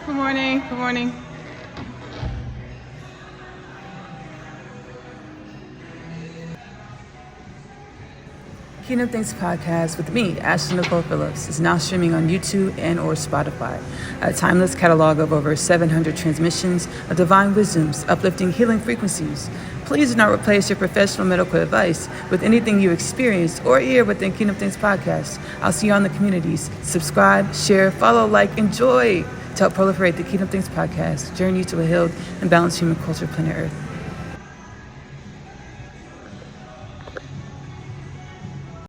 Good morning. Good morning. Kingdom Things podcast with me, Ashley Nicole Phillips, is now streaming on YouTube and or Spotify. A timeless catalog of over 700 transmissions of divine wisdoms, uplifting healing frequencies. Please do not replace your professional medical advice with anything you experience or hear within Kingdom Things podcast. I'll see you on the communities. Subscribe, share, follow, like, enjoy to help proliferate the Kingdom Things podcast, journey to a healed and balanced human culture, planet Earth.